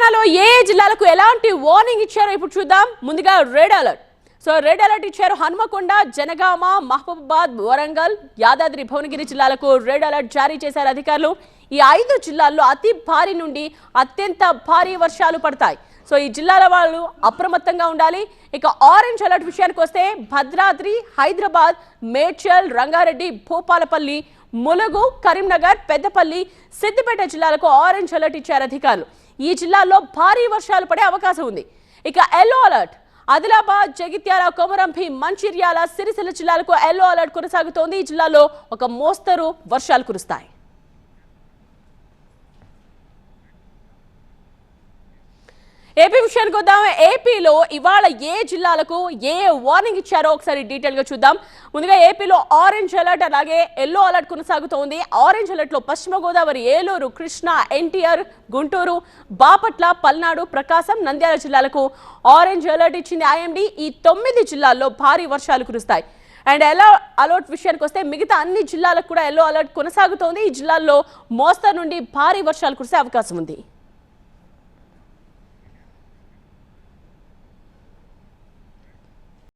తెలంగాణలో ఏ జిల్లాలకు ఎలాంటి వార్నింగ్ ఇచ్చారో ఇప్పుడు చూద్దాం. ముందుగా రెడ్ అలర్ట్. రెడ్ అలర్ట్ ఇచ్చారు. హన్మకొండ, జనగామ, మహబూబాబాద్, వరంగల్, యాదాద్రి భువనగిరి జిల్లాలకు రెడ్ అలర్ట్ జారీ చేశారు అధికారులు. ఈ 5 జిల్లాల్లో అతి భారీ నుండి అత్యంత భారీ వర్షాలు పడతాయి. ఈ జిల్లాల వాళ్ళు అప్రమత్తంగా ఉండాలి. ఇక ఆరెంజ్ అలర్ట్ విషయానికి వస్తే భద్రాద్రి, హైదరాబాద్, మేడ్చల్, రంగారెడ్డి, భూపాలపల్లి, ములుగు, కరీంనగర్, పెద్దపల్లి, సిద్దిపేట జిల్లాలకు ఆరెంజ్ అలర్ట్ ఇచ్చారు అధికారులు. ఈ జిల్లాల్లో భారీ వర్షాలు పడే అవకాశం ఉంది. ఇక ఎల్లో అలర్ట్ ఆదిలాబాద్, జగిత్యాల, కొమరంభీ, మంచిర్యాల, సిరిసిల్ల జిల్లాలకు ఎల్లో అలర్ట్ కొనసాగుతోంది. ఈ జిల్లాలో ఒక మోస్తరు వర్షాలు కురుస్తాయి. ఏపీ విషయానికి వద్దాం. ఏపీలో ఇవాళ ఏ జిల్లాలకు ఏ వార్నింగ్ ఇచ్చారో ఒకసారి డీటెయిల్ గా చూద్దాం. ముందుగా ఏపీలో ఆరెంజ్ అలర్ట్ అలాగే ఎల్లో అలర్ట్ కొనసాగుతోంది. ఆరెంజ్ అలర్ట్ లో పశ్చిమ గోదావరి, ఏలూరు, కృష్ణా, ఎన్టీఆర్, గుంటూరు, బాపట్ల, పల్నాడు, ప్రకాశం, నంద్యాల జిల్లాలకు ఆరెంజ్ అలర్ట్ ఇచ్చింది ఐఎండీ. ఈ 9 జిల్లాల్లో భారీ వర్షాలు కురుస్తాయి. అండ్ ఎల్లో అలర్ట్ విషయానికి వస్తే మిగతా అన్ని జిల్లాలకు కూడా ఎల్లో అలర్ట్ కొనసాగుతోంది. ఈ జిల్లాల్లో మోస్తరు నుండి భారీ వర్షాలు కురిసే అవకాశం ఉంది.